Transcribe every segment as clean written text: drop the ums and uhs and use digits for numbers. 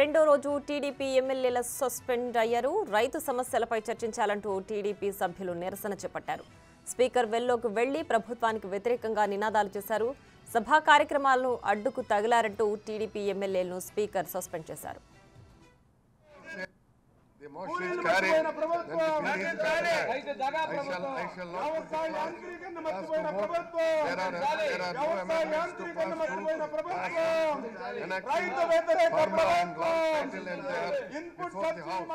రెండో రోజు టీడీపీ ఎమ్మెల్యేల సస్పెండ్ అయ్యారు. రైతు సమస్యలపై చర్చించాలంటూ టీడీపీ సభ్యులు నిరసన చేపట్టారు. స్పీకర్ వెల్లోకి వెళ్లి ప్రభుత్వానికి వ్యతిరేకంగా నినాదాలు చేశారు. సభా కార్యక్రమాలను అడ్డుకు తగిలారంటూ టీడీపీ ఎమ్మెల్యేలను స్పీకర్ సస్పెండ్ చేశారు. The motion is carried. Then the bill is carried. I shall not put the class to vote. There are no amendments to pass through. Enact formula and law title and they are before the House.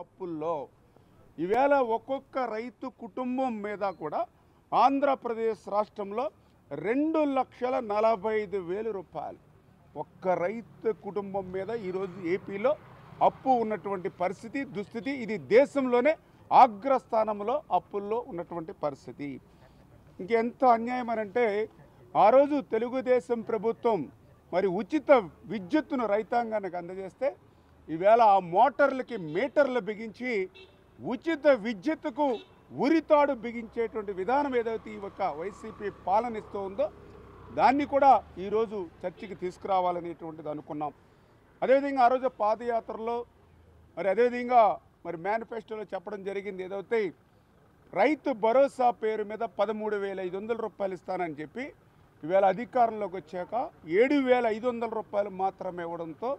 అప్పుల్లో ఈవేళ ఒక్కొక్క రైతు కుటుంబం మీద కూడా ఆంధ్రప్రదేశ్ రాష్ట్రంలో 2,45,000 రూపాయలు ఒక్క రైతు కుటుంబం మీద ఈరోజు ఏపీలో అప్పు ఉన్నటువంటి పరిస్థితి దుస్థితి. ఇది దేశంలోనే అగ్రస్థానంలో అప్పుల్లో ఉన్నటువంటి పరిస్థితి. ఇంకెంత అన్యాయం అనంటే ఆ రోజు తెలుగుదేశం ప్రభుత్వం మరి ఉచిత విద్యుత్తును రైతాంగానికి అందజేస్తే ఈవేళ ఆ మోటార్లకి మీటర్లు బిగించి ఉచిత విద్యుత్తుకు ఉరితాడు బిగించేటువంటి విధానం ఏదైతే ఈ యొక్క వైసీపీ పాలన ఇస్తూ ఉందో దాన్ని కూడా ఈరోజు చర్చకి తీసుకురావాలనేటువంటిది అనుకున్నాం. అదేవిధంగా ఆ రోజు పాదయాత్రలో మరి అదేవిధంగా మరి మేనిఫెస్టోలో చెప్పడం జరిగింది. ఏదైతే రైతు భరోసా పేరు మీద 13,500 రూపాయలు ఇస్తానని చెప్పి ఈవేళ అధికారంలోకి వచ్చాక 7,500 రూపాయలు మాత్రమే ఇవ్వడంతో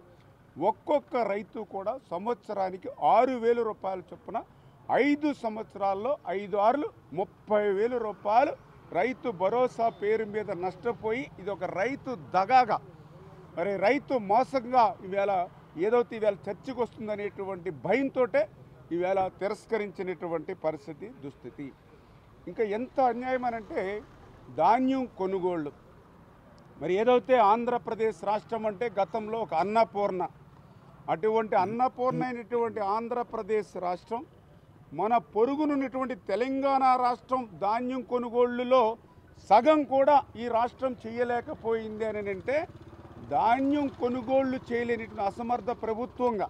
ఒక్కొక్క రైతు కూడా సంవత్సరానికి 6,000 రూపాయల చొప్పున 5 సంవత్సరాల్లో 5 ఆరులు 30,000 రూపాయలు రైతు భరోసా పేరు మీద నష్టపోయి ఇది ఒక రైతు దగాగా మరి రైతు మోసంగా ఈవేళ ఏదైతే ఈవేళ చర్చకు వస్తుందనేటువంటి భయంతో ఈవేళ తిరస్కరించినటువంటి పరిస్థితి దుస్థితి. ఇంకా ఎంత అన్యాయం అనంటే ధాన్యం కొనుగోళ్ళు మరి ఏదైతే ఆంధ్రప్రదేశ్ రాష్ట్రం అంటే గతంలో ఒక అన్నపూర్ణ, అటువంటి అన్నపూర్ణ అయినటువంటి ఆంధ్రప్రదేశ్ రాష్ట్రం మన పొరుగునున్నటువంటి తెలంగాణ రాష్ట్రం ధాన్యం కొనుగోళ్లలో సగం కూడా ఈ రాష్ట్రం చేయలేకపోయింది అని అంటే ధాన్యం కొనుగోళ్లు చేయలేనిటువంటి అసమర్థ ప్రభుత్వంగా.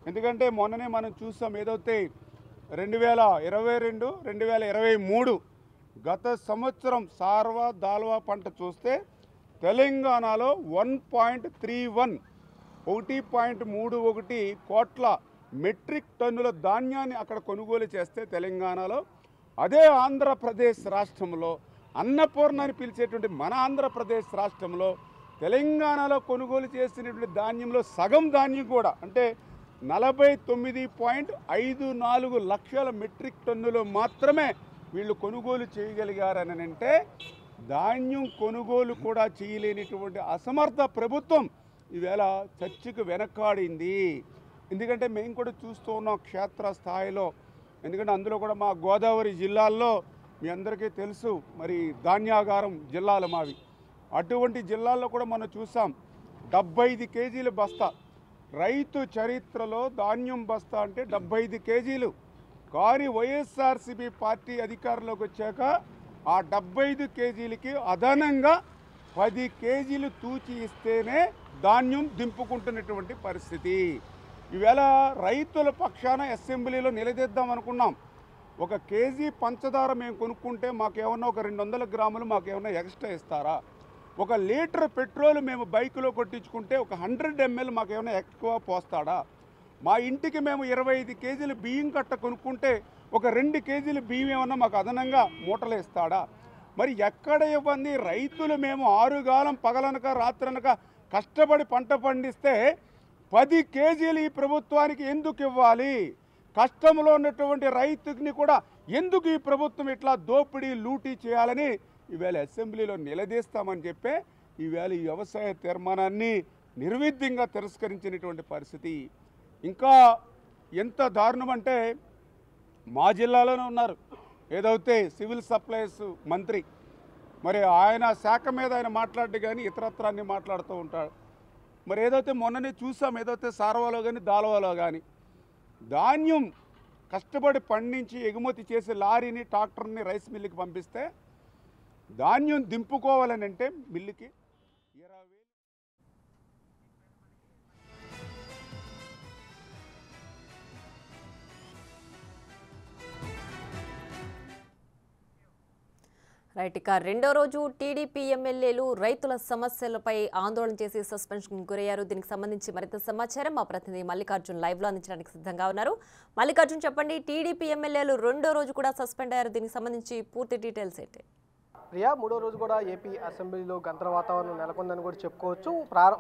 ఎందుకంటే మొన్ననే మనం చూసాం ఏదైతే 2022, 2023 గత సంవత్సరం సార్వా దాల్వా పంట చూస్తే తెలంగాణలో 1.31 కోట్ల మెట్రిక్ టన్నుల ధాన్యాన్ని అక్కడ కొనుగోలు చేస్తే తెలంగాణలో, అదే ఆంధ్రప్రదేశ్ రాష్ట్రంలో అన్నపూర్ణ అని పిలిచేటువంటి మన ఆంధ్రప్రదేశ్ రాష్ట్రంలో తెలంగాణలో కొనుగోలు చేసినటువంటి ధాన్యంలో సగం ధాన్యం కూడా అంటే 49.54 లక్షల మెట్రిక్ టన్నులు మాత్రమే వీళ్ళు కొనుగోలు చేయగలిగారని అంటే ధాన్యం కొనుగోలు కూడా చేయలేనిటువంటి అసమర్థ ప్రభుత్వం ఈవేళ చర్చకు వెనకాడింది. ఎందుకంటే మేము కూడా చూస్తూ ఉన్నాం క్షేత్ర స్థాయిలో. ఎందుకంటే అందులో కూడా మా గోదావరి జిల్లాల్లో మీ అందరికీ తెలుసు మరి ధాన్యాగారం జిల్లాలు మావి. అటువంటి జిల్లాల్లో కూడా మనం చూసాం 75 కేజీల బస్తా రైతు చరిత్రలో ధాన్యం బస్తా అంటే 75 కేజీలు. కానీ వైఎస్ఆర్సీపీ పార్టీ అధికారంలోకి వచ్చాక ఆ 75 కేజీలకి అదనంగా 10 కేజీలు తూచి ఇస్తేనే ధాన్యం దింపుకుంటున్నటువంటి పరిస్థితి. ఈవేళ రైతుల పక్షాన అసెంబ్లీలో నిలదీద్దాం అనుకున్నాం. ఒక కేజీ పంచదార మేము కొనుక్కుంటే మాకేమన్నా ఒక 200 గ్రాములు మాకేమన్నా ఎక్స్ట్రా ఇస్తారా? ఒక లీటర్ పెట్రోల్ మేము బైకులో కొట్టించుకుంటే ఒక 100 ml మాకేమన్నా ఎక్కువ పోస్తాడా? మా ఇంటికి మేము 25 కేజీలు బియ్యం కట్ట కొనుక్కుంటే ఒక 2 కేజీలు బియ్యం ఏమన్నా మాకు అదనంగా మూటలు ఇస్తాడా? మరి ఎక్కడ ఇవ్వండి? రైతులు మేము 6 గాలం పగలనక రాత్రనక కష్టపడి పంట పండిస్తే 10 కేజీలు ఈ ప్రభుత్వానికి ఎందుకు ఇవ్వాలి? కష్టంలో ఉన్నటువంటి రైతుని కూడా ఎందుకు ఈ ప్రభుత్వం ఇట్లా దోపిడీ లూటీ చేయాలని ఈవేళ అసెంబ్లీలో నిలదీస్తామని చెప్పే ఈవేళ ఈ వ్యవసాయ తీర్మానాన్ని నిర్విఘ్నంగా తిరస్కరించినటువంటి పరిస్థితి. ఇంకా ఎంత దారుణం అంటే మా జిల్లాలోనే ఉన్నారు ఏదైతే సివిల్ సప్లైస్ మంత్రి, మరి ఆయన శాఖ మీద ఆయన మాట్లాడి కానీ ఇతరత్రాన్ని మాట్లాడుతూ ఉంటాడు. మరి ఏదైతే మొన్ననే చూసాం ఏదైతే సార్వాలో కానీ దాల్వాలో కానీ ధాన్యం కష్టపడి పండించి ఎగుమతి చేసే లారీని ట్రాక్టర్ని రైస్ మిల్లుకి పంపిస్తే ధాన్యం దింపుకోవాలని అంటే మిల్లుకి 20,000. రైట్, ఇక రెండో రోజు టీడీపీ ఎమ్మెల్యేలు రైతుల సమస్యలపై ఆందోళన చేసి సస్పెన్షన్ గురయ్యారు. దీనికి సంబంధించి మరింత సమాచారం మా ప్రతినిధి మల్లికార్జున్ లైవ్ లో అందించడానికి సిద్ధంగా ఉన్నారు. మల్లికార్జున్, చెప్పండి, టీడీపీ ఎమ్మెల్యేలు రెండో రోజు కూడా సస్పెండ్ అయ్యారు. దీనికి సంబంధించి పూర్తి డీటెయిల్స్ ఏంటి? ప్రియా, మూడో రోజు కూడా ఏపీ అసెంబ్లీలో గందర వాతావరణం నెలకొందని కూడా చెప్పుకోవచ్చు.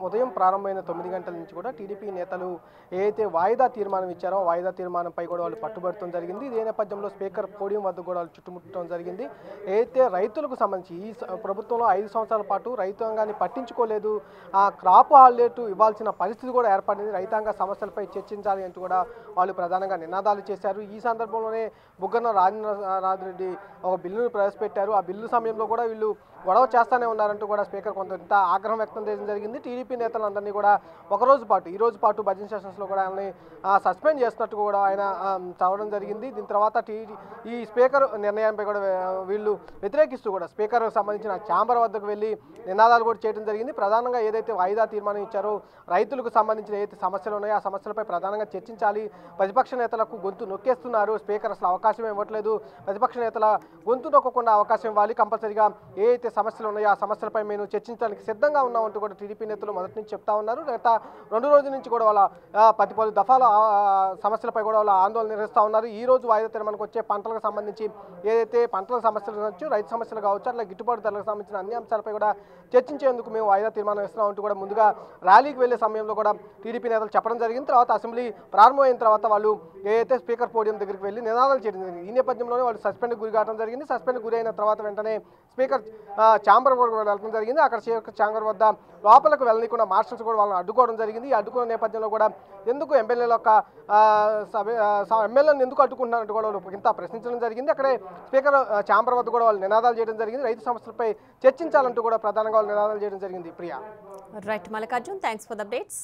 ఉదయం ప్రారంభమైన 9 గంటల నుంచి కూడా టీడీపీ నేతలు ఏదైతే వాయిదా తీర్మానం ఇచ్చారో వాయిదా తీర్మానంపై కూడా వాళ్ళు పట్టుబడటం జరిగింది. ఇదే నేపథ్యంలో స్పీకర్ పోడియం వద్ద కూడా వాళ్ళు చుట్టుముట్టడం జరిగింది. ఏదైతే రైతులకు సంబంధించి ఈ ప్రభుత్వంలో 5 సంవత్సరాల పాటు రైతాంగాన్ని పట్టించుకోలేదు, ఆ క్రాప్ హాలిడేట్ ఇవ్వాల్సిన పరిస్థితి కూడా ఏర్పడింది, రైతాంగ సమస్యలపై చర్చించాలి అంటూ కూడా వాళ్ళు ప్రధానంగా నినాదాలు చేశారు. ఈ సందర్భంలోనే బుగ్గన రాజేంద్రనాథ్ రెడ్డి ఒక బిల్లును ప్రవేశపెట్టారు. ఆ బిల్లు సమయంలో కూడా వీళ్ళు గొడవ చేస్తూనే ఉన్నారంటూ కూడా స్పీకర్ కొంత ఆగ్రహం వ్యక్తం చేయడం జరిగింది. టీడీపీ నేతలందరినీ కూడా ఈ రోజు పాటు బడ్జెట్ సెషన్స్లో కూడా ఆయన్ని సస్పెండ్ చేస్తున్నట్టు కూడా ఆయన చదవడం జరిగింది. దీని తర్వాత ఈ స్పీకర్ నిర్ణయంపై కూడా వీళ్ళు వ్యతిరేకిస్తూ కూడా స్పీకర్ సంబంధించిన ఛాంబర్ వద్దకు వెళ్ళి నినాదాలు కూడా చేయడం జరిగింది. ప్రధానంగా ఏదైతే వాయిదా తీర్మానం ఇచ్చారో రైతులకు సంబంధించిన ఏదైతే సమస్యలు ఉన్నాయో ఆ సమస్యలపై ప్రధానంగా చర్చించాలి. ప్రతిపక్ష నేతలకు గొంతు నొక్కేస్తున్నారు, స్పీకర్ అసలు అవకాశం ఇవ్వట్లేదు, ప్రతిపక్ష నేతల గొంతు నొక్కకుండా అవకాశం ఇవ్వాలి, కంపల్సరీగా ఏదైతే సమస్యలు ఉన్నాయో ఆ సమస్యలపై మేము చర్చించడానికి సిద్ధంగా ఉన్నామంటూ కూడా టీడీపీ నేతలు మొదటి నుంచి చెప్తా ఉన్నారు. గత 2 రోజుల నుంచి కూడా వాళ్ళ పలు దఫాల సమస్యలపై కూడా వాళ్ళు ఆందోళన నిర్వహిస్తూ ఉన్నారు. ఈ రోజు వాయిదా తీర్మానానికి వచ్చే పంటలకు సంబంధించి ఏదైతే పంటల సమస్యలు కావచ్చు, రైతు సమస్యలు కావచ్చు, అట్లా గిట్టుబాటు ధరలకు సంబంధించిన అన్ని అంశాలపై కూడా చర్చించేందుకు మేము వాయిదా తీర్మానం ఇస్తున్నామంటూ కూడా ముందుగా ర్యాలీకి వెళ్లే సమయంలో కూడా టీడీపీ నేతలు చెప్పడం జరిగింది. తర్వాత అసెంబ్లీ ప్రారంభమైన తర్వాత వాళ్ళు ఏదైతే స్పీకర్ పోడియం దగ్గరికి వెళ్ళి నినాదాలు చేయడం జరిగింది. ఈ నేపథ్యంలోనే వాళ్ళు సస్పెండ్ గురి కావడం జరిగింది. సస్పెండ్ గురి అయిన తర్వాత వెంటనే స్పీకర్ ఛాంబర్ వరకు వెళ్ళడం జరిగింది. అక్కడ ఛాంబర్ వద్ద లోపలకు వెళ్ళనీయకుండా మార్షల్స్ కూడా వాళ్ళని అడ్డుకోవడం జరిగింది. ఈ అడ్డుకున్న నేపథ్యంలో కూడా ఎందుకు ఎమ్మెల్యేల యొక్క ఎమ్మెల్యేలను ఎందుకు అడ్డుకుంటున్నారంటూ కూడా వాళ్ళు ఇంత ప్రశ్నించడం జరిగింది. అక్కడే స్పీకర్ ఛాంబర్ వద్ద కూడా వాళ్ళు నినాదాలు చేయడం జరిగింది. రైతు సమస్యలపై చర్చించాలంటూ కూడా ప్రధానంగా వాళ్ళు నినాదాలు చేయడం జరిగింది. Priya. Right Mallikarjun, thanks for the updates.